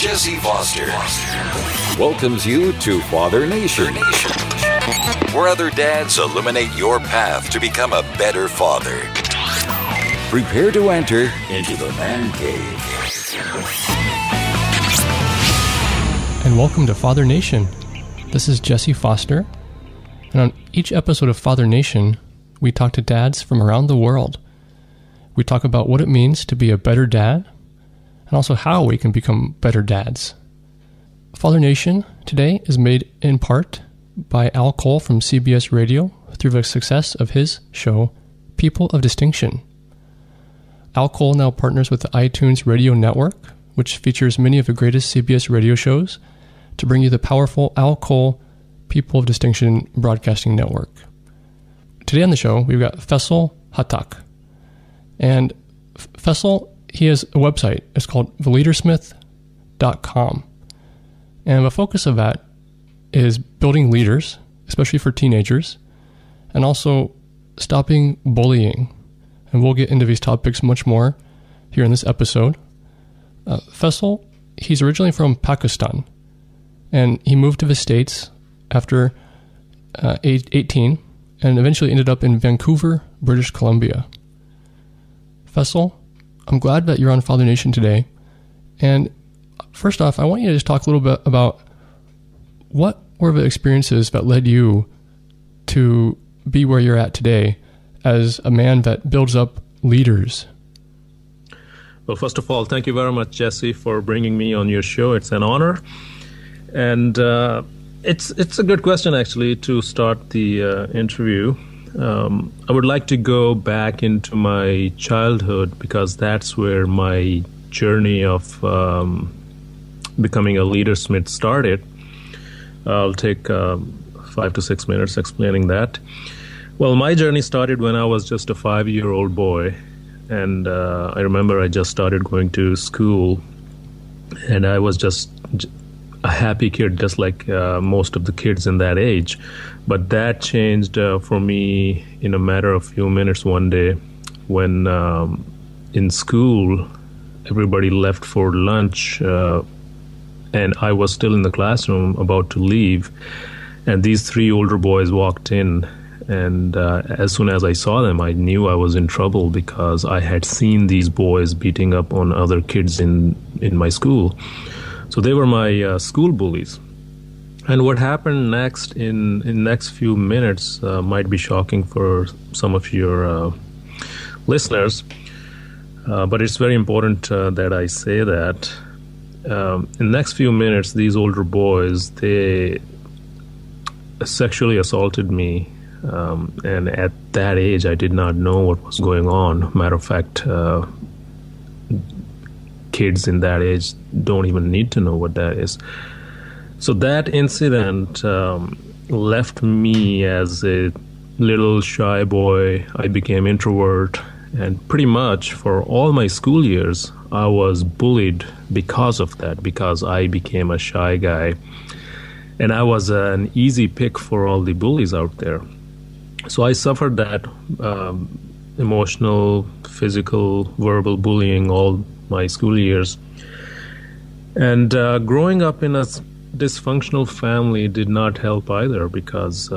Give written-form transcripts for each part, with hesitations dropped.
Jesse Foster welcomes you to Father Nation, where other dads illuminate your path to become a better father. Prepare to enter into the man cave. And welcome to Father Nation. This is Jesse Foster, and on each episode of Father Nation, we talk to dads from around the world. We talk about what it means to be a better dad, and also how we can become better dads. Father Nation today is made in part by Al Cole from CBS Radio through the success of his show, People of Distinction. Al Cole now partners with the iTunes Radio Network, which features many of the greatest CBS radio shows, to bring you the powerful Al Cole People of Distinction Broadcasting Network. Today on the show, we've got Faisal Khattak. And Faisal, he has a website. It's called theleadersmith.com. And the focus of that is building leaders, especially for teenagers, and also stopping bullying. And we'll get into these topics much more here in this episode. Faisal, he's originally from Pakistan, and he moved to the States after age 18 and eventually ended up in Vancouver, British Columbia. Faisal, I'm glad that you're on Father Nation today. And first off, I want you to just talk a little bit about what were the experiences that led you to be where you're at today as a man that builds up leaders. Well, first of all, thank you very much, Jesse, for bringing me on your show. It's an honor. And it's a good question, actually, to start the interview. I would like to go back into my childhood because that's where my journey of becoming a leadersmith started. I'll take 5 to 6 minutes explaining that. Well, my journey started when I was just a 5-year-old boy, and I remember I just started going to school, and I was just a happy kid, just like most of the kids in that age. But that changed for me in a matter of few minutes one day when in school everybody left for lunch and I was still in the classroom about to leave, and these 3 older boys walked in, and as soon as I saw them, I knew I was in trouble because I had seen these boys beating up on other kids in my school. So they were my school bullies. And what happened next in next few minutes might be shocking for some of your listeners, but it's very important that I say that. In the next few minutes, these older boys, they sexually assaulted me, and at that age, I did not know what was going on. Matter of fact, kids in that age don't even need to know what that is. So that incident left me as a little shy boy. I became introvert, and pretty much for all my school years, I was bullied because of that, because I became a shy guy. And I was an easy pick for all the bullies out there. So I suffered that emotional, physical, verbal bullying all my school years. And growing up in a dysfunctional family did not help either, because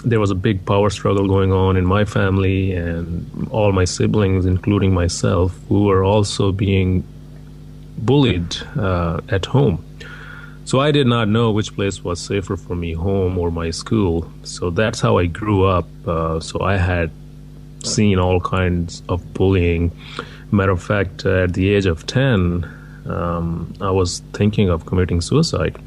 there was a big power struggle going on in my family, and all my siblings, including myself, who were also being bullied at home. So I did not know which place was safer for me, home or my school. So that's how I grew up. So I had seen all kinds of bullying. Matter of fact, at the age of 10, I was thinking of committing suicide.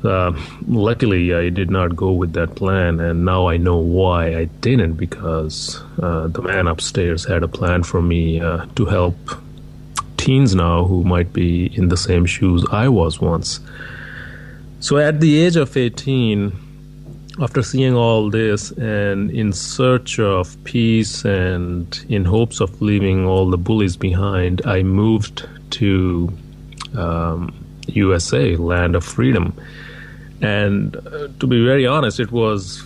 Luckily, I did not go with that plan, and now I know why I didn't, because the man upstairs had a plan for me to help teens now who might be in the same shoes I was once. So at the age of 18, after seeing all this and in search of peace and in hopes of leaving all the bullies behind, I moved to USA, land of freedom. And to be very honest, it was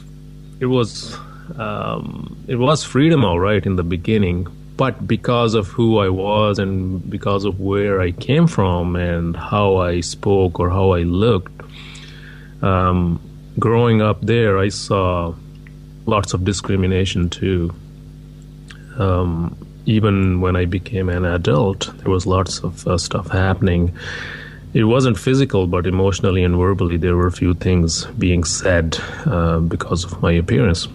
freedom, all right, in the beginning, But because of who I was and because of where I came from and how I spoke or how I looked, growing up there, I saw lots of discrimination too. Even when I became an adult, there was lots of stuff happening. It wasn't physical, but emotionally and verbally, there were a few things being said because of my appearance.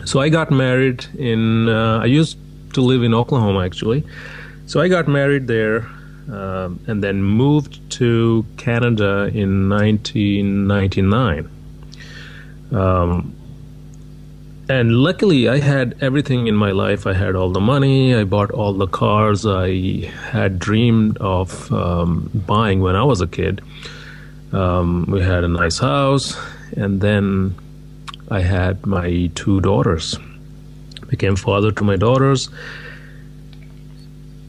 So I got married I used to live in Oklahoma, actually. So I got married there and then moved to Canada in 1999. And luckily, I had everything in my life. I had all the money. I bought all the cars I had dreamed of buying when I was a kid. We had a nice house. And then I had my 2 daughters. Became father to my daughters.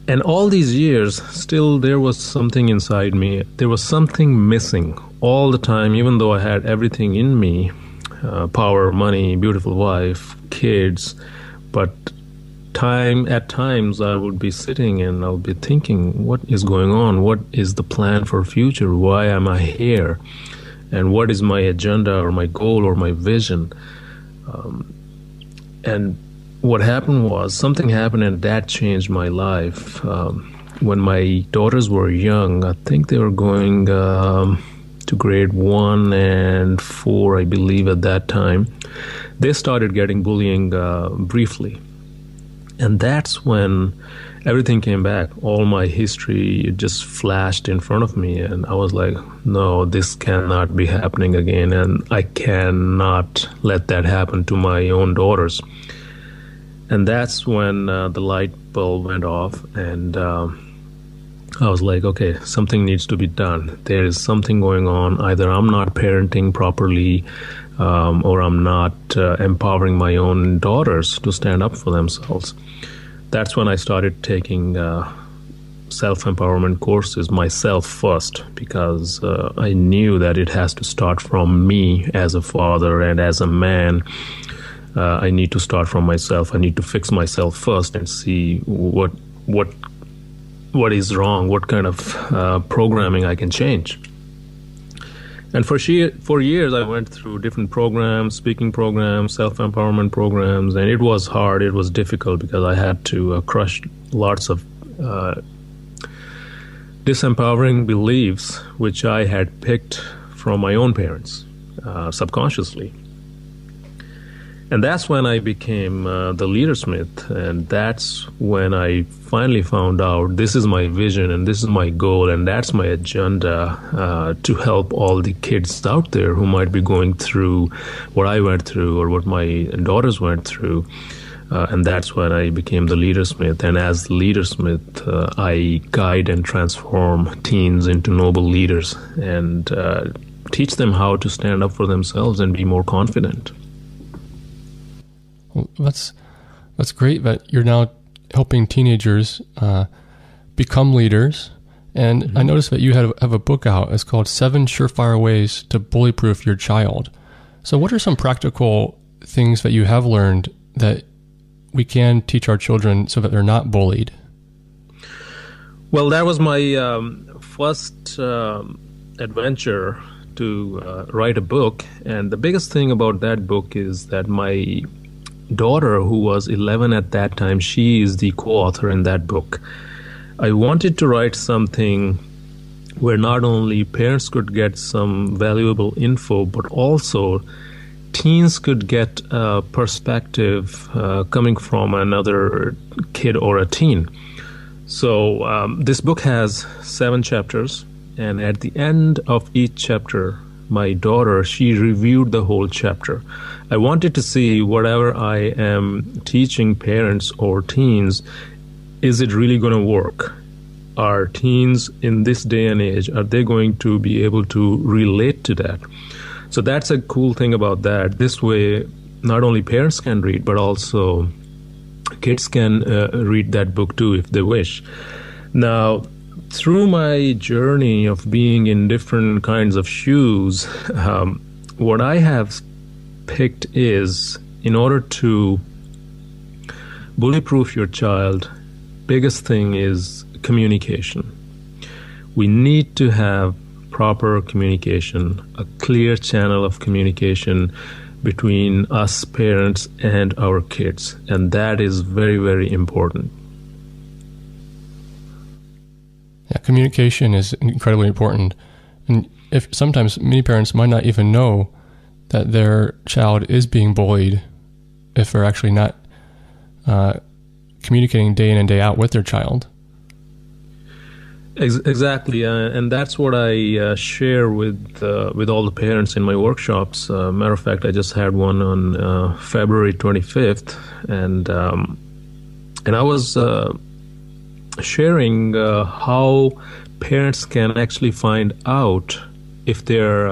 And all these years, still there was something inside me. There was something missing all the time, even though I had everything in me. Power, money, beautiful wife, kids, but at times I would be sitting and I'll be thinking, what is going on? What is the plan for future? Why am I here? And what is my agenda or my goal or my vision? And what happened was something happened and that changed my life. When my daughters were young, I think they were going to grade 1 and 4, I believe, at that time, they started getting bullying briefly. And that's when everything came back. All my history just flashed in front of me. And I was like, no, this cannot be happening again. And I cannot let that happen to my own daughters. And that's when the light bulb went off. And I was like, okay, something needs to be done. There is something going on. Either I'm not parenting properly or I'm not empowering my own daughters to stand up for themselves. That's when I started taking self-empowerment courses myself first, because I knew that it has to start from me as a father and as a man. I need to start from myself. I need to fix myself first and see what is wrong, what kind of programming I can change. And for years, I went through different programs, speaking programs, self-empowerment programs, and it was hard, it was difficult, because I had to crush lots of disempowering beliefs, which I had picked from my own parents, subconsciously. And that's when I became the leadersmith, and that's when I finally found out this is my vision and this is my goal and that's my agenda to help all the kids out there who might be going through what I went through or what my daughters went through. And that's when I became the leadersmith. And as the leadersmith, I guide and transform teens into noble leaders and teach them how to stand up for themselves and be more confident. Well, that's great that you're now helping teenagers become leaders. And I noticed that you have a book out. It's called 7 Surefire Ways to Bully-Proof Your Child. So what are some practical things that you have learned that we can teach our children so that they're not bullied? Well, that was my first adventure to write a book. And the biggest thing about that book is that my daughter, who was 11 at that time, she is the co-author in that book. I wanted to write something where not only parents could get some valuable info, but also teens could get a perspective coming from another kid or a teen. So this book has 7 chapters, and at the end of each chapter, my daughter, she reviewed the whole chapter. I wanted to see whatever I am teaching parents or teens, is it really going to work? Are teens in this day and age, are they going to be able to relate to that? So that's a cool thing about that. This way, not only parents can read, but also kids can read that book too if they wish. Now, through my journey of being in different kinds of shoes, what I have picked is, in order to bully-proof your child, biggest thing is communication. We need to have proper communication, a clear channel of communication between us parents and our kids, and that is very, very important. Yeah, communication is incredibly important. And if sometimes many parents might not even know that their child is being bullied if they're actually not communicating day in and day out with their child. Exactly, and that's what I share with all the parents in my workshops. Matter of fact, I just had one on February 25th, and I was sharing how parents can actually find out if their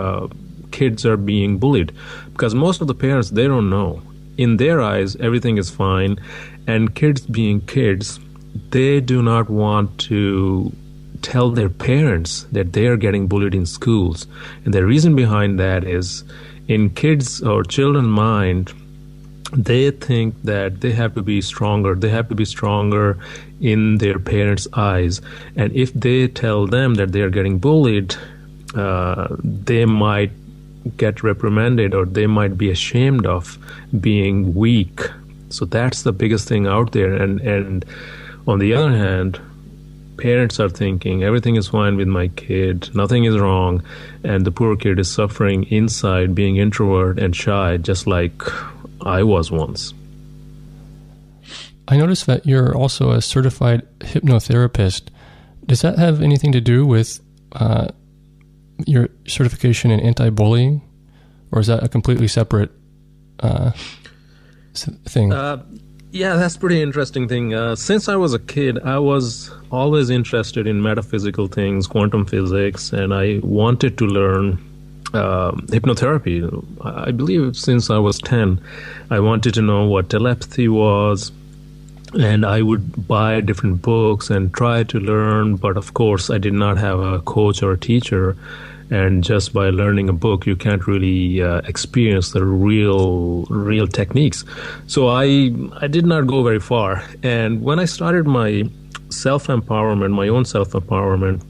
kids are being bullied, because most of the parents, they don't know. In their eyes, everything is fine, and kids being kids, they do not want to tell their parents that they are getting bullied in schools. And the reason behind that is, in kids or children's mind, they think that they have to be stronger. They have to be stronger in their parents' eyes. And if they tell them that they are getting bullied, they might get reprimanded, or they might be ashamed of being weak. So that's the biggest thing out there. And on the other hand, parents are thinking everything is fine with my kid, nothing is wrong, and the poor kid is suffering inside, being introvert and shy, just like I was once. I noticed that you're also a certified hypnotherapist. Does that have anything to do with your certification in anti-bullying, or is that a completely separate thing? Yeah, that's pretty interesting thing. Since I was a kid, I was always interested in metaphysical things, quantum physics, and I wanted to learn hypnotherapy. I believe since I was 10, I wanted to know what telepathy was, and I would buy different books and try to learn, but of course I did not have a coach or a teacher, and just by learning a book you can't really experience the real techniques. So I did not go very far, and when I started my self-empowerment, my own self-empowerment,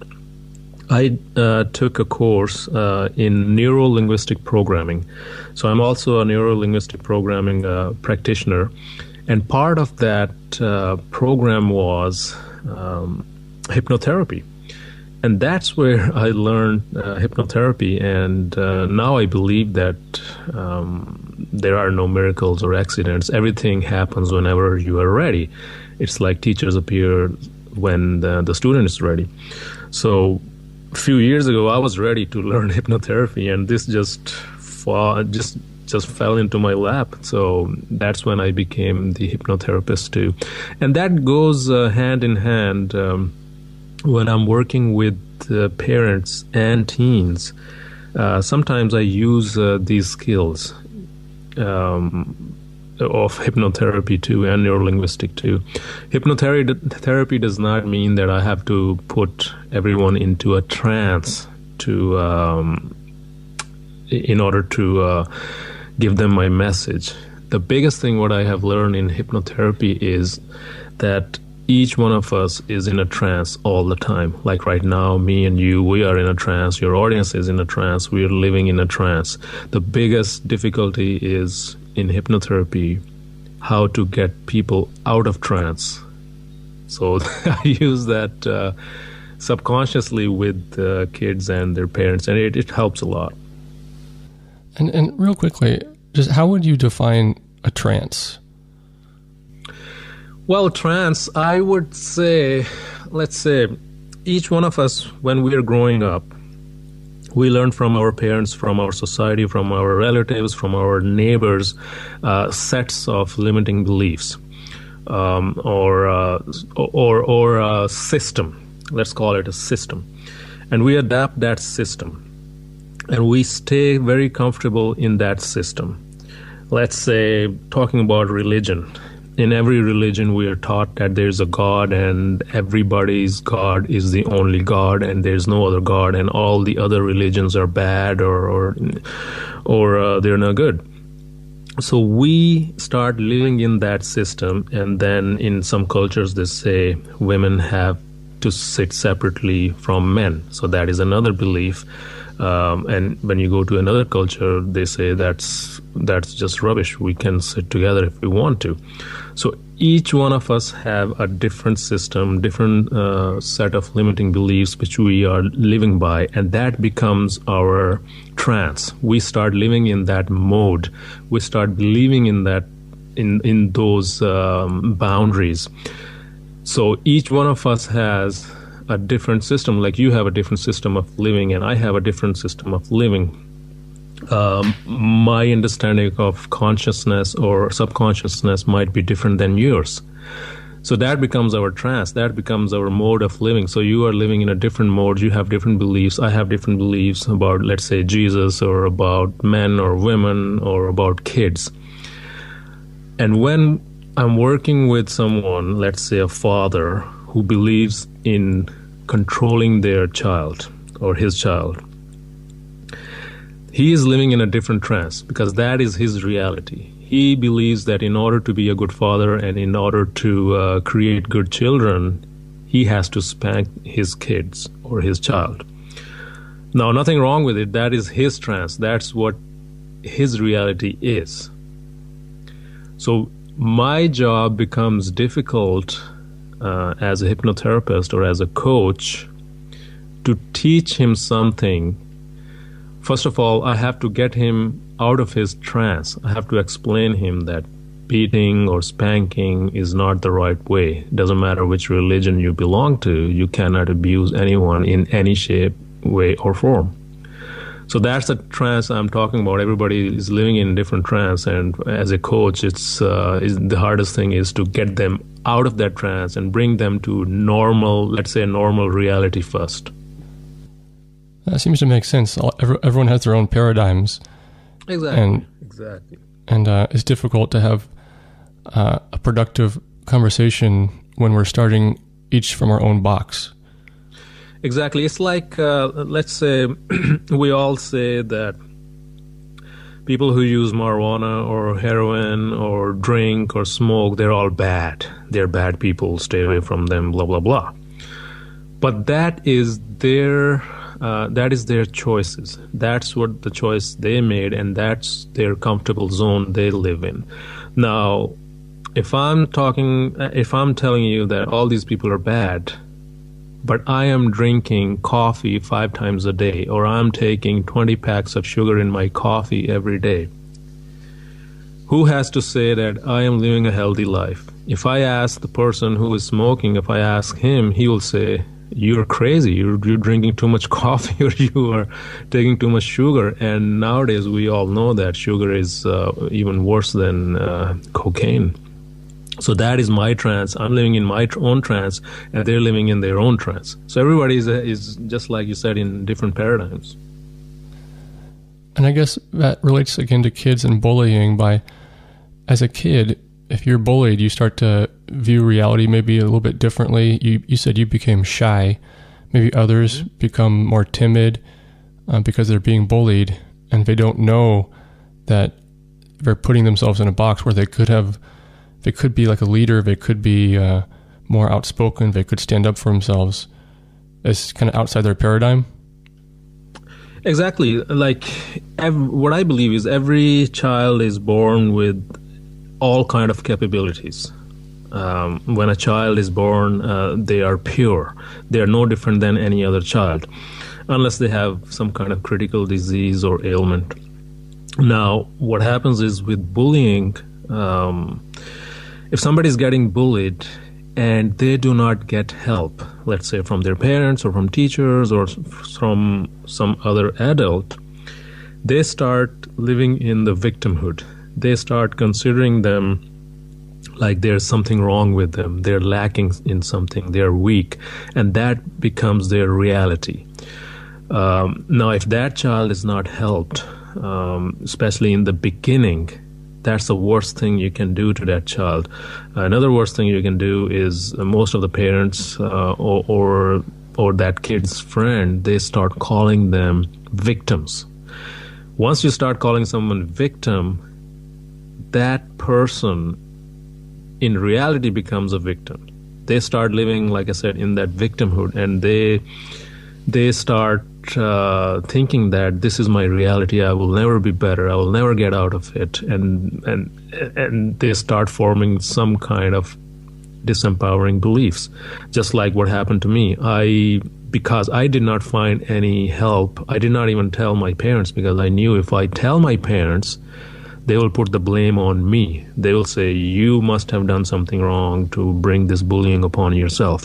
I took a course in neuro-linguistic programming. So I'm also a neuro-linguistic programming practitioner. And part of that program was hypnotherapy. And that's where I learned hypnotherapy. And now I believe that there are no miracles or accidents. Everything happens whenever you are ready. It's like teachers appear when the student is ready. So a few years ago, I was ready to learn hypnotherapy, and this just fell into my lap. So that's when I became the hypnotherapist too. And that goes hand in hand when I'm working with parents and teens. Sometimes I use these skills of hypnotherapy too, and neurolinguistic too. Hypnotherapy does not mean that I have to put everyone into a trance to in order to give them my message. The biggest thing what I have learned in hypnotherapy is that each one of us is in a trance all the time. Like right now, me and you, we are in a trance. Your audience is in a trance. We are living in a trance. The biggest difficulty is in hypnotherapy how to get people out of trance. So I use that subconsciously with kids and their parents, and it helps a lot. And real quickly, just how would you define a trance? Well, trance, I would say, let's say, each one of us, when we are growing up, we learn from our parents, from our society, from our relatives, from our neighbors, sets of limiting beliefs, or a system. Let's call it a system, and we adapt that system, and we stay very comfortable in that system. Let's say, talking about religion. In every religion, we are taught that there's a God, and everybody's God is the only God, and there's no other God, and all the other religions are bad or they're not good. So we start living in that system, and then in some cultures they say women have to sit separately from men. So that is another belief. And when you go to another culture, they say that's just rubbish. We can sit together if we want to. So each one of us have a different system, different set of limiting beliefs which we are living by, and that becomes our trance. We start living in that mode. We start believing in that, in those boundaries. So each one of us has a different system. Like you have a different system of living, and I have a different system of living. My understanding of consciousness or subconsciousness might be different than yours. So that becomes our trance. That becomes our mode of living. So you are living in a different mode. You have different beliefs. I have different beliefs about, let's say, Jesus, or about men or women, or about kids. And when I'm working with someone, let's say a father, who believes in controlling their child or his child, he is living in a different trance, because that is his reality. He believes that in order to be a good father and in order to create good children, he has to spank his kids or his child. Now, nothing wrong with it. That is his trance. That's what his reality is. So my job becomes difficult as a hypnotherapist or as a coach to teach him something. First of all, I have to get him out of his trance. I have to explain him that beating or spanking is not the right way. It doesn't matter which religion you belong to. You cannot abuse anyone in any shape, way, or form. So that's the trance I'm talking about. Everybody is living in a different trance, and as a coach, it's the hardest thing is to get them out of that trance and bring them to normal, let's say, normal reality first. That seems to make sense. Everyone has their own paradigms. Exactly. And it's difficult to have a productive conversation when we're starting each from our own box. Exactly. It's like, let's say, we all say that people who use marijuana or heroin or drink or smoke, they're all bad. They're bad people. Stay away from them, blah, blah, blah. But that is their choices. That's what the choice they made, and that's their comfortable zone they live in. Now, if I'm telling you that all these people are bad, but I am drinking coffee 5 times a day, or I'm taking 20 packs of sugar in my coffee every day, who has to say that I am living a healthy life? If I ask the person who is smoking, if I ask him, he will say, you're crazy, you're drinking too much coffee, or you are taking too much sugar. And nowadays we all know that sugar is even worse than cocaine. So that is my trance. I'm living in my own trance, and they're living in their own trance. So everybody is just like you said, in different paradigms. And I guess that relates again to kids and bullying. By, as a kid, if you're bullied, you start to view reality maybe a little bit differently. You said you became shy. Maybe others become more timid because they're being bullied, and they don't know that they're putting themselves in a box where they could be like a leader, they could be more outspoken, they could stand up for themselves. It's kind of outside their paradigm. Exactly. Like, what I believe is every child is born with all kind of capabilities. When a child is born, they are pure. They are no different than any other child, unless they have some kind of critical disease or ailment. Now, what happens is with bullying, if somebody is getting bullied and they do not get help, let's say from their parents or from teachers or from some other adult, they start living in the victimhood. They start considering them like there's something wrong with them. They're lacking in something. They're weak. And that becomes their reality. Now, if that child is not helped, especially in the beginning, that's the worst thing you can do to that child. Another worst thing you can do is most of the parents or that kid's friend, they start calling them victims. Once you start calling someone victim, that person in reality becomes a victim. They start living, like I said, in that victimhood, and they start thinking that this is my reality. I will never be better. I will never get out of it, and they start forming some kind of disempowering beliefs, just like what happened to me. Because I did not find any help, I did not even tell my parents, because I knew if I tell my parents, they will put the blame on me. They will say, you must have done something wrong to bring this bullying upon yourself.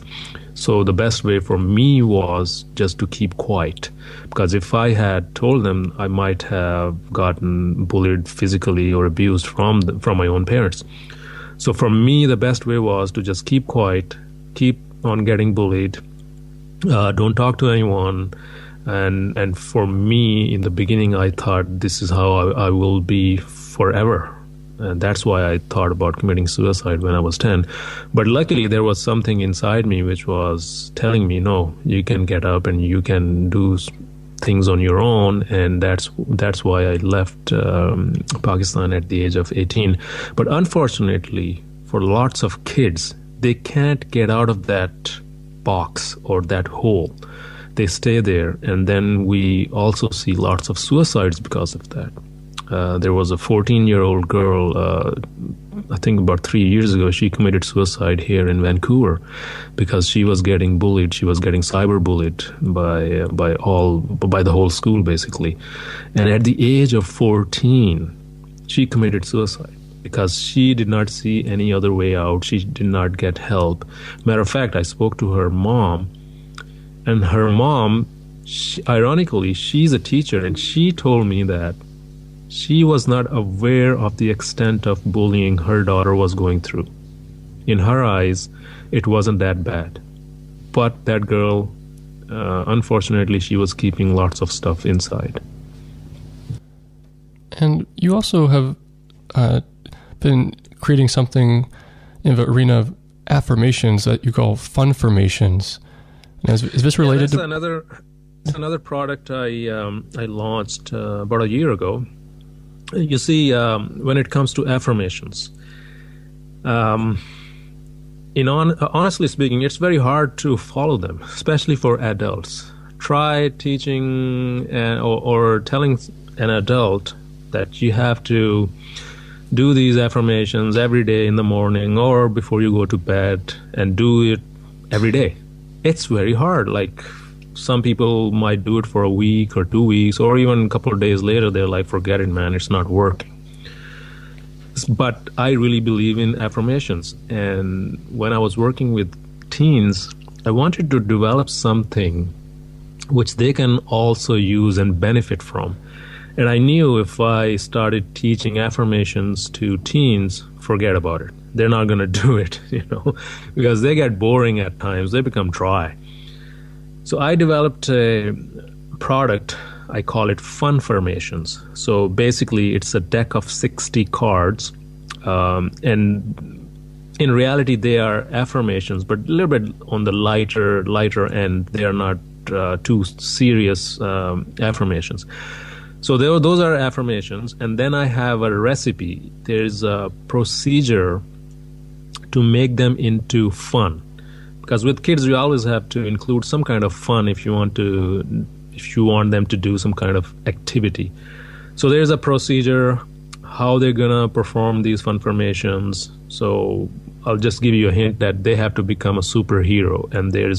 So the best way for me was just to keep quiet, because if I had told them, I might have gotten bullied physically or abused from my own parents. So for me, the best way was to just keep quiet, keep on getting bullied, don't talk to anyone. And for me, in the beginning, I thought this is how I will be forever. And that's why I thought about committing suicide when I was 10. But luckily, there was something inside me which was telling me, no, you can get up and you can do things on your own. And that's why I left Pakistan at the age of 18. But unfortunately, for lots of kids, they can't get out of that box or that hole. They stay there, and then we also see lots of suicides because of that. There was a 14-year-old girl, I think about 3 years ago, she committed suicide here in Vancouver because she was getting bullied. She was getting cyberbullied by the whole school, basically. And at the age of 14, she committed suicide because she did not see any other way out. She did not get help. Matter of fact, I spoke to her mom, and her mom, ironically, she's a teacher, and she told me that she was not aware of the extent of bullying her daughter was going through. In her eyes, it wasn't that bad. But that girl, unfortunately, she was keeping lots of stuff inside. And you also have been creating something in the arena of affirmations that you call funformations. Is this related to another product I launched about a year ago? You see, when it comes to affirmations, honestly speaking, it's very hard to follow them, especially for adults. Try teaching or telling an adult that you have to do these affirmations every day in the morning or before you go to bed, and do it every day. It's very hard. Like, some people might do it for a week or 2 weeks, or even a couple of days later, they're like, forget it, man, it's not working. But I really believe in affirmations. And when I was working with teens, I wanted to develop something which they can also use and benefit from. And I knew if I started teaching affirmations to teens, forget about it. They're not going to do it, because they get boring at times. They become dry. So I developed a product, I call it Funformations. So basically, it's a deck of 60 cards. And in reality, they are affirmations, but a little bit on the lighter end. They are not too serious affirmations. So those are affirmations. And then I have a recipe. There's a procedure to make them into fun. Because with kids, you always have to include some kind of fun if you want them to do some kind of activity. So there's a procedure, how they're gonna perform these funformations. So I'll just give you a hint that they have to become a superhero, and there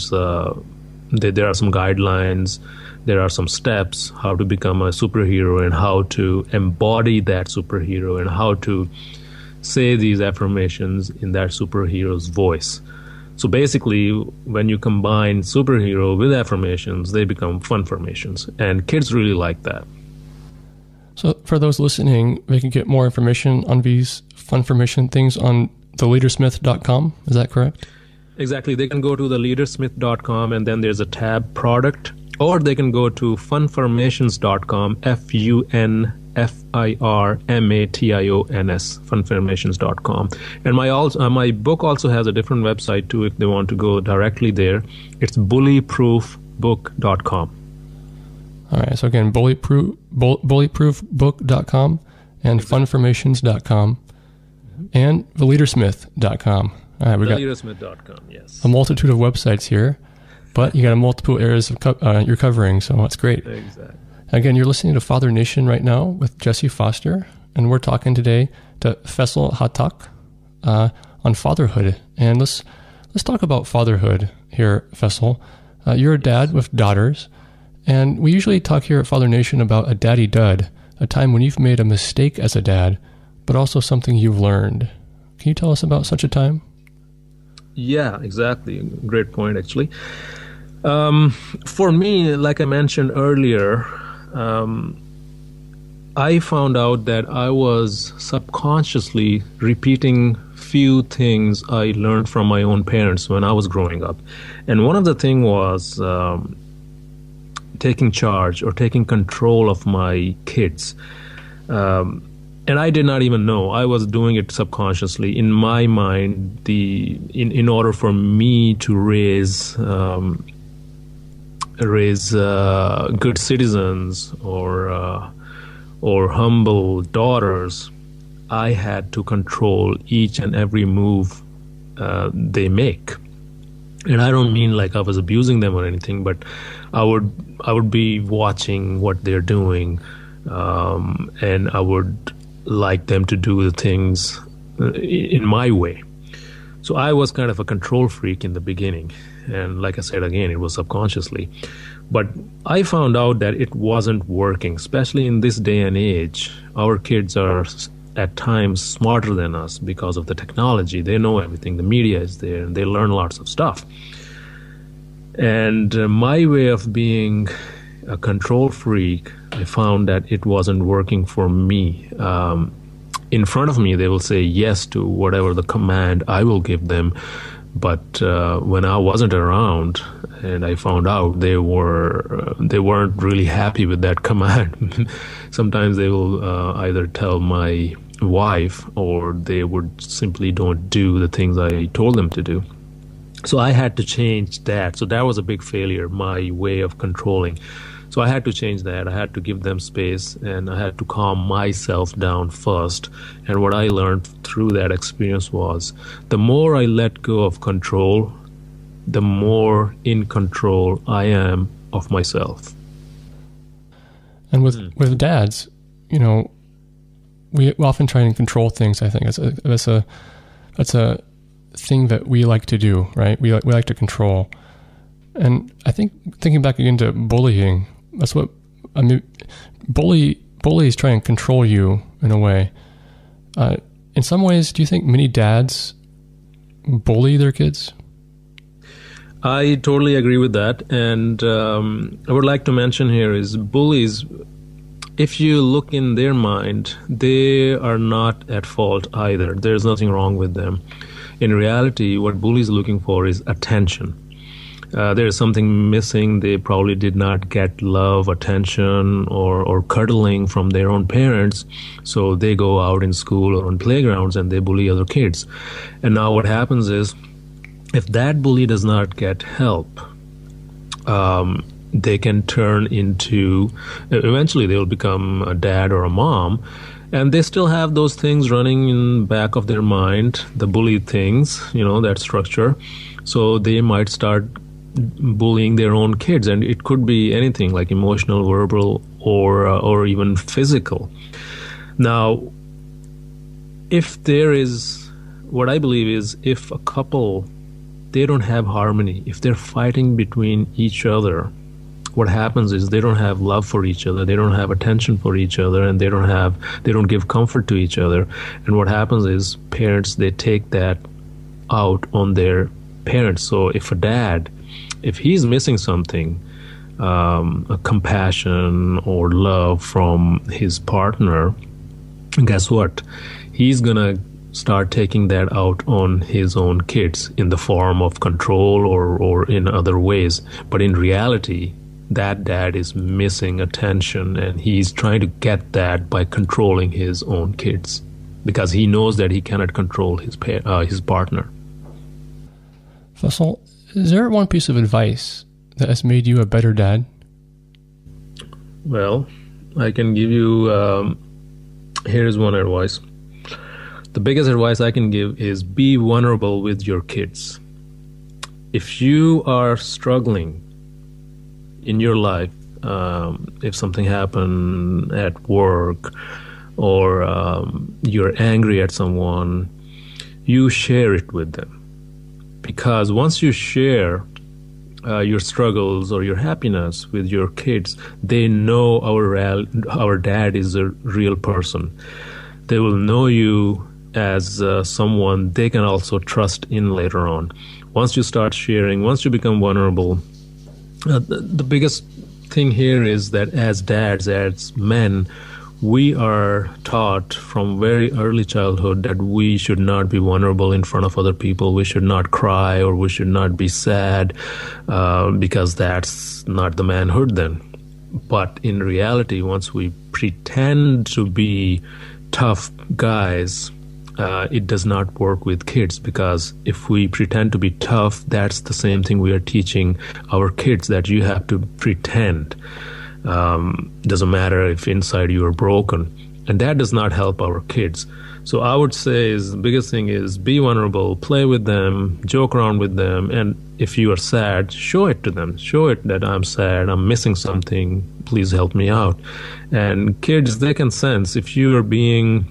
are some guidelines, there are some steps how to become a superhero and how to embody that superhero and how to say these affirmations in that superhero's voice. So basically, when you combine superhero with affirmations, they become funformations, and kids really like that. So for those listening, they can get more information on these funformation things on theleadersmith.com. Is that correct? Exactly. They can go to theleadersmith.com, and then there's a tab product, or they can go to funformations.com, FUNFIRMATIONS, funformations.com. And my book also has a different website too if they want to go directly there. It's bullyproofbook.com. All right. So again, bullyproofbook.com and funformations.com. and theleadersmith.com. All right, we got theleadersmith.com, yes. a multitude of websites here, but you got a multiple areas of you're covering, so that's great. Exactly. Again, you're listening to Father Nation right now with Jesse Foster, and we're talking today to Faisal Khattak on fatherhood. And let's talk about fatherhood here, Faisal. You're a dad with daughters, and we usually talk here at Father Nation about a daddy dud, a time when you've made a mistake as a dad, but also something you've learned. Can you tell us about such a time? Yeah, exactly. Great point, actually. For me, like I mentioned earlier, I found out that I was subconsciously repeating few things I learned from my own parents when I was growing up. And one of the things was taking charge or taking control of my kids. And I did not even know. I was doing it subconsciously. In my mind, in order for me to raise good citizens or humble daughters, I had to control each and every move they make. And I don't mean like I was abusing them or anything, but I would be watching what they're doing, and I would like them to do the things in my way. So I was kind of a control freak in the beginning. And like I said, again, it was subconsciously. But I found out that it wasn't working, especially in this day and age. Our kids are at times smarter than us because of the technology. They know everything. The media is there, and they learn lots of stuff. And my way of being a control freak, I found that it wasn't working for me. In front of me, they will say yes to whatever the command I will give them. But when I wasn't around, and I found out they weren't really happy with that command. Sometimes they will either tell my wife, or they would simply don't do the things I told them to do. So I had to change that. So that was a big failure, my way of controlling. So I had to change that. I had to give them space, and I had to calm myself down first. And what I learned through that experience was the more I let go of control, the more in control I am of myself. And with dads, we often try and control things. I think that's a thing that we like to do, right? We like to control. And I think thinking back again to bullying, that's what I mean. Bullies try and control you in a way. In some ways, do you think many dads bully their kids? I totally agree with that. And I would like to mention here is bullies, if you look in their mind, they are not at fault either. There's nothing wrong with them. In reality, what bullies are looking for is attention. There is something missing. They probably did not get love, attention, or cuddling from their own parents. So they go out in school or on playgrounds and they bully other kids. And now what happens is, if that bully does not get help, they can turn into, eventually they will become a dad or a mom. And they still have those things running in the back of their mind, the bully things, that structure. So they might start bullying their own kids, and it could be anything like emotional, verbal, or even physical. Now, if there is, what I believe is, if a couple, they don't have harmony, if they're fighting between each other, what happens is they don't have love for each other, they don't have attention for each other, and they don't give comfort to each other. And what happens is parents, they take that out on their parents. So if a dad, if he's missing something, a compassion or love from his partner, guess what? He's going to start taking that out on his own kids in the form of control or in other ways. But in reality, that dad is missing attention, and he's trying to get that by controlling his own kids because he knows that he cannot control his partner. Faisal, is there one piece of advice that has made you a better dad? Well, I can give you, here's one advice. The biggest advice I can give is be vulnerable with your kids. If you are struggling in your life, if something happened at work or you're angry at someone, you share it with them. Because once you share your struggles or your happiness with your kids, they know our dad is a real person. They will know you as someone they can also trust in later on. Once you start sharing, once you become vulnerable, the biggest thing here is that as dads, as men, we are taught from very early childhood that we should not be vulnerable in front of other people. We should not cry or we should not be sad because that's not the manhood then. But in reality, once we pretend to be tough guys, it does not work with kids, because if we pretend to be tough, that's the same thing we are teaching our kids, that you have to pretend. Doesn't matter if inside you are broken, and that does not help our kids. So I would say the biggest thing is be vulnerable, play with them, joke around with them, and if you are sad, show it to them. Show it that I'm sad, I'm missing something, please help me out. And kids, they can sense if you are being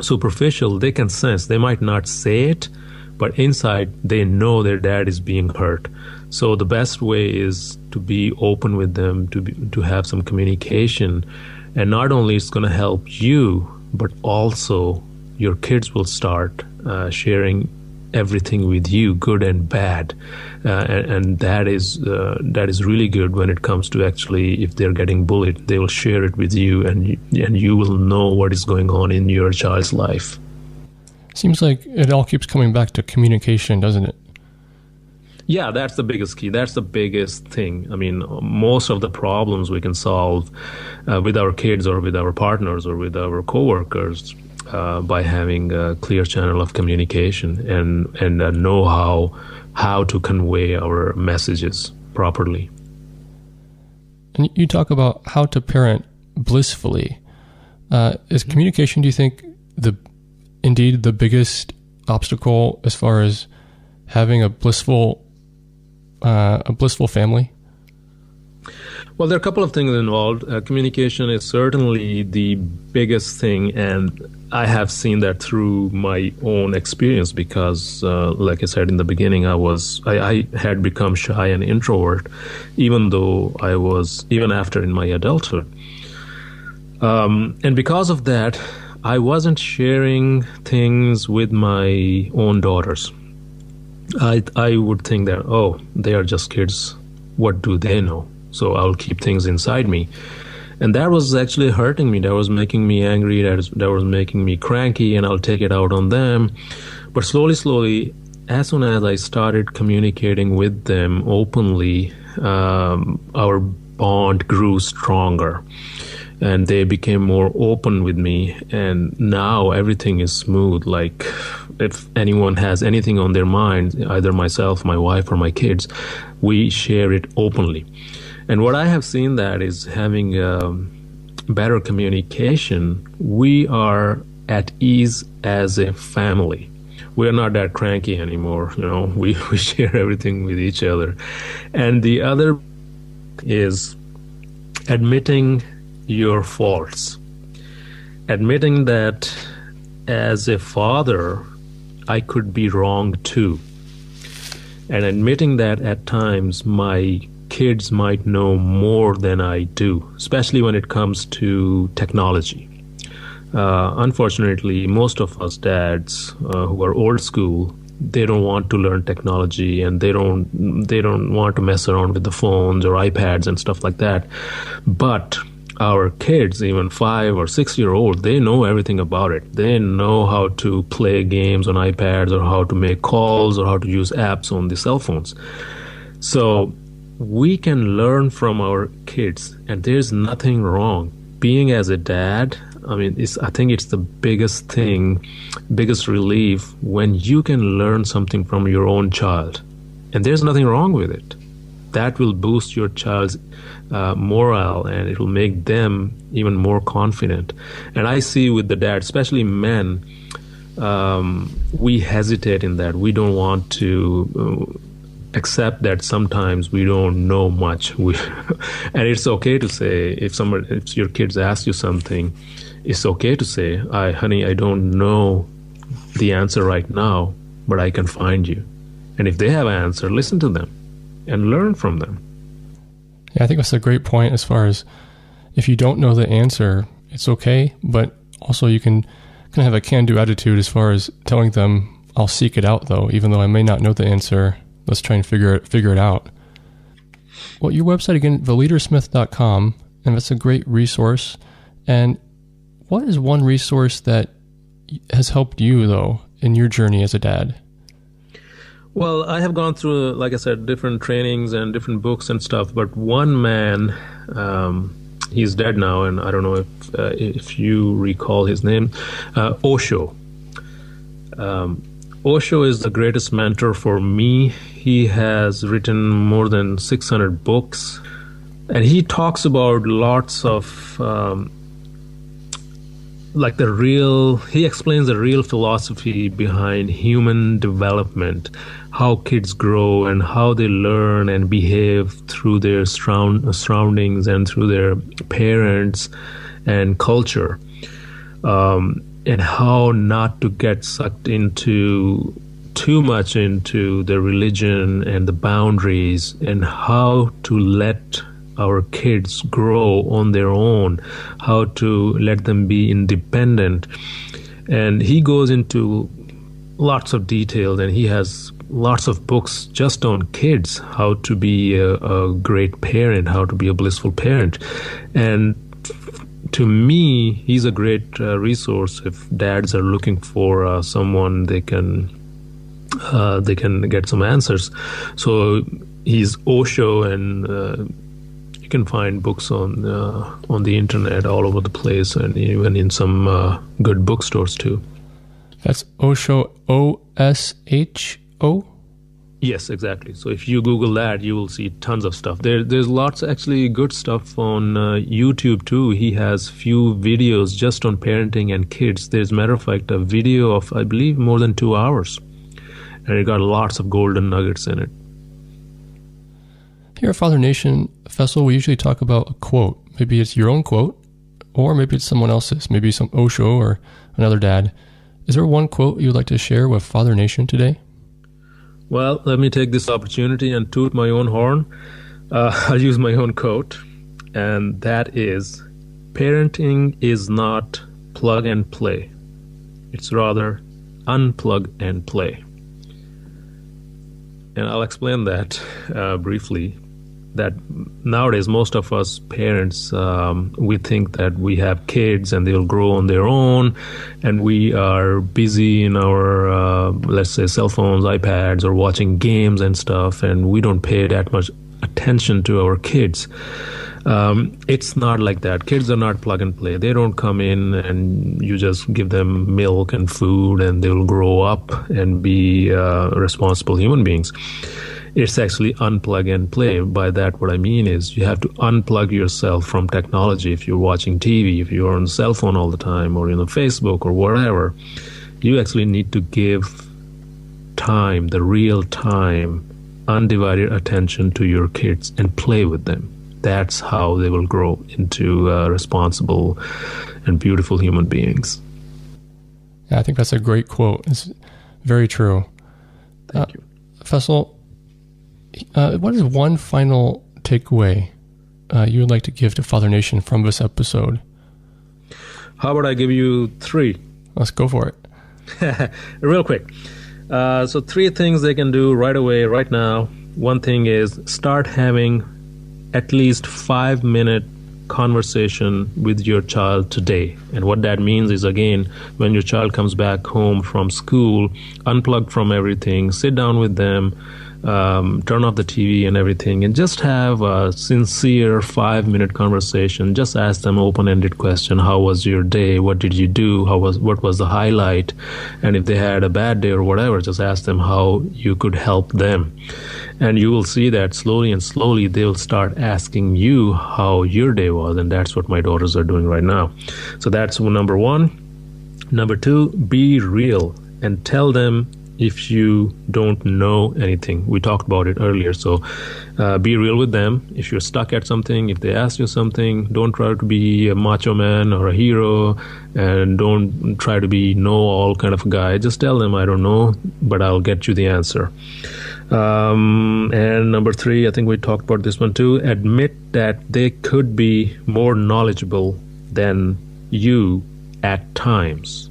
superficial. They can sense. They might not say it, but inside they know their dad is being hurt. So the best way is to be open with them, to have some communication, and not only it's going to help you, but also your kids will start sharing everything with you, good and bad, and that is really good when it comes to actually, if they're getting bullied, they will share it with you, and you will know what is going on in your child's life. Seems like it all keeps coming back to communication, doesn't it? Yeah, that's the biggest key. That's the biggest thing. I mean, most of the problems we can solve with our kids or with our partners or with our coworkers by having a clear channel of communication and know how to convey our messages properly. And you talk about how to parent blissfully. Is communication, do you think, indeed the biggest obstacle as far as having a blissful family? Well, there are a couple of things involved. Communication is certainly the biggest thing, and I have seen that through my own experience because, like I said in the beginning, I had become shy and introvert, even after in my adulthood. And because of that, I wasn't sharing things with my own daughters. I would think that, they are just kids. What do they know? So I'll keep things inside me. And that was actually hurting me. That was making me angry. That was making me cranky, and I'll take it out on them. But slowly, as soon as I started communicating with them openly, our bond grew stronger. And they became more open with me, and now everything is smooth. Like, if anyone has anything on their mind, either myself, my wife, or my kids, we share it openly. And what I have seen that is having better communication, we are at ease as a family. We are not that cranky anymore, we share everything with each other. And the other is admitting your faults. Admitting that as a father, I could be wrong too. And admitting that at times my kids might know more than I do, especially when it comes to technology. Unfortunately, most of us dads who are old school, they don't want to learn technology, and they don't want to mess around with the phones or iPads and stuff like that. But our kids, even 5 or 6 year old, they know everything about it. They know how to play games on iPads, or how to make calls, or how to use apps on the cell phones. So we can learn from our kids, and there's nothing wrong. Being as a dad, I think it's the biggest thing, biggest relief when you can learn something from your own child. And there's nothing wrong with it. That will boost your child's morale, and it will make them even more confident. And I see with the dad, especially men, we hesitate in that. We don't want to accept that sometimes we don't know much. And it's okay to say, if your kids ask you something, it's okay to say, honey, I don't know the answer right now, but I can find you. And if they have an answer, listen to them and learn from them. Yeah, I think that's a great point as far as if you don't know the answer, it's okay, but also you can kind of have a can-do attitude as far as telling them, I'll seek it out though, even though I may not know the answer. Let's try and figure it out. Well, your website again, theleadersmith.com, and that's a great resource. And what is one resource that has helped you, though, in your journey as a dad? Well, I have gone through, like I said, different trainings and different books and stuff. But one man, he's dead now, and I don't know if you recall his name, Osho. Osho is the greatest mentor for me. He has written more than 600 books, and he talks about lots of he explains the real philosophy behind human development, how kids grow and how they learn and behave through their surroundings and through their parents and culture, and how not to get sucked into too much into the religion and the boundaries, and how to let our kids grow on their own, how to let them be independent. And he goes into lots of details, and he has lots of books just on kids, how to be a great parent, how to be a blissful parent. And to me, he's a great resource if dads are looking for someone they can get some answers. So he's Osho, and you can find books on the internet all over the place, and even in some good bookstores too. That's Osho, O-S-H-O? Yes, exactly. So if you Google that, you will see tons of stuff. There's lots actually good stuff on YouTube too. He has few videos just on parenting and kids. There's, a matter of fact, a video of, I believe, more than 2 hours. And it got lots of golden nuggets in it. Here at Father Nation, Faisal, we usually talk about a quote. Maybe it's your own quote, or maybe it's someone else's, maybe some Osho or another dad. Is there one quote you'd like to share with Father Nation today? Well, let me take this opportunity and toot my own horn. I'll use my own quote, and that is, parenting is not plug and play. It's rather unplug and play. And I'll explain that briefly. That nowadays, most of us parents, we think that we have kids and they'll grow on their own, and we are busy in our, let's say, cell phones, iPads, or watching games and stuff, and we don't pay that much attention to our kids. It's not like that. Kids are not plug and play. They don't come in and you just give them milk and food and they'll grow up and be responsible human beings. It's actually unplug and play. By that, what I mean is you have to unplug yourself from technology. If you're watching TV, if you're on the cell phone all the time, or on Facebook or whatever, you actually need to give time, the real time, undivided attention to your kids and play with them. That's how they will grow into responsible and beautiful human beings. Yeah, I think that's a great quote. It's very true. Thank you. Faisal, what is one final takeaway you would like to give to Father Nation from this episode? How about I give you 3? Let's go for it. Real quick. So 3 things they can do right away, right now. One thing is start having at least 5-minute conversation with your child today. And what that means is, again, when your child comes back home from school, unplug from everything, sit down with them, turn off the TV and everything, and just have a sincere 5-minute conversation. Just ask them open-ended question. How was your day? What did you do? What was the highlight? And if they had a bad day or whatever, just ask them how you could help them. And you will see that slowly and slowly they will start asking you how your day was. And that's what my daughters are doing right now. So that's number 1. Number 2, be real and tell them if you don't know anything. We talked about it earlier. So be real with them. If you're stuck at something, if they ask you something, don't try to be a macho man or a hero, and don't try to be know-all kind of a guy. Just tell them, I don't know, but I'll get you the answer. And number 3, I think we talked about this one too. Admit that they could be more knowledgeable than you at times.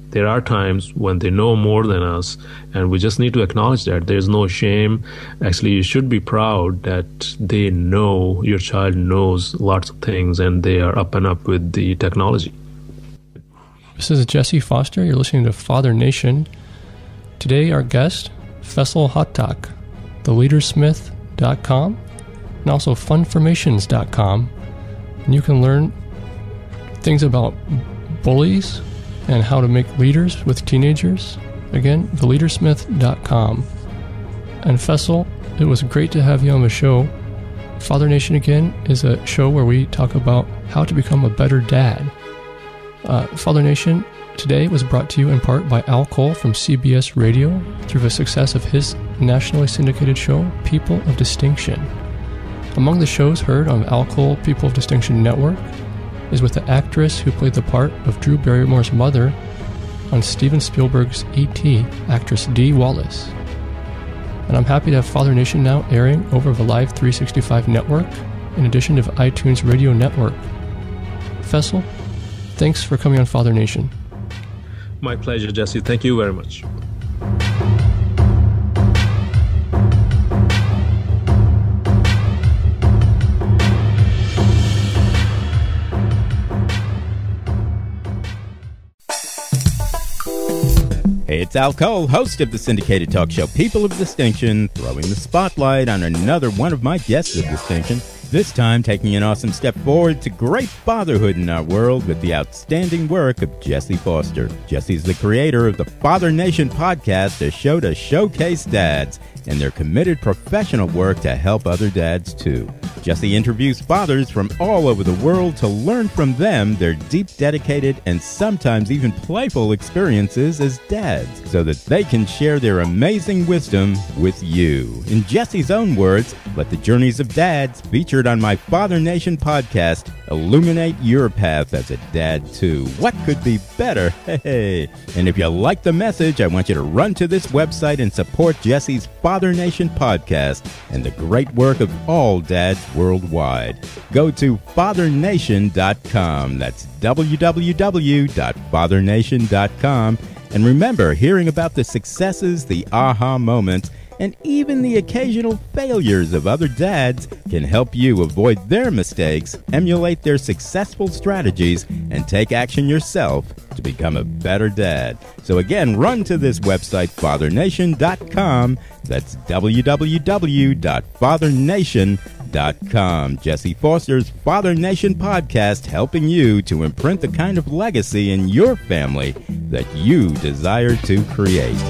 There are times when they know more than us, and we just need to acknowledge that. There's no shame. Actually, you should be proud that they know, your child knows lots of things, and they are up and up with the technology. This is Jesse Foster. You're listening to Father Nation. Today, our guest, Faisal Khattak, theleadersmith.com, and also funformations.com. And you can learn things about bullies and how to make leaders with teenagers. Again, theleadersmith.com. And Faisal, it was great to have you on the show. Father Nation, again, is a show where we talk about how to become a better dad. Father Nation today was brought to you in part by Al Cole from CBS Radio through the success of his nationally syndicated show, People of Distinction. Among the shows heard on Al Cole People of Distinction Network is with the actress who played the part of Drew Barrymore's mother on Steven Spielberg's E.T., actress Dee Wallace. And I'm happy to have Father Nation now airing over the Live 365 network, in addition to the iTunes Radio Network. Faisal, thanks for coming on Father Nation. My pleasure, Jesse. Thank you very much. Hey, it's Al Cole, host of the syndicated talk show People of Distinction, throwing the spotlight on another one of my guests of distinction, this time taking an awesome step forward to great fatherhood in our world with the outstanding work of Jesse Foster. Jesse's the creator of the Father Nation podcast, a show to showcase dads and their committed professional work to help other dads too. Jesse interviews fathers from all over the world to learn from them their deep, dedicated, and sometimes even playful experiences as dads so that they can share their amazing wisdom with you. In Jesse's own words, let the journeys of dads featured on my Father Nation podcast illuminate your path as a dad too. What could be better? Hey. And if you like the message, I want you to run to this website and support Jesse's Father Nation podcast and the great work of all dads worldwide. Go to fathernation.com. That's www.fathernation.com. And remember, hearing about the successes, the aha moments, and even the occasional failures of other dads can help you avoid their mistakes, emulate their successful strategies, and take action yourself to become a better dad. So again, run to this website, fathernation.com. That's www.fathernation.com. Jesse Foster's Father Nation podcast, helping you to imprint the kind of legacy in your family that you desire to create.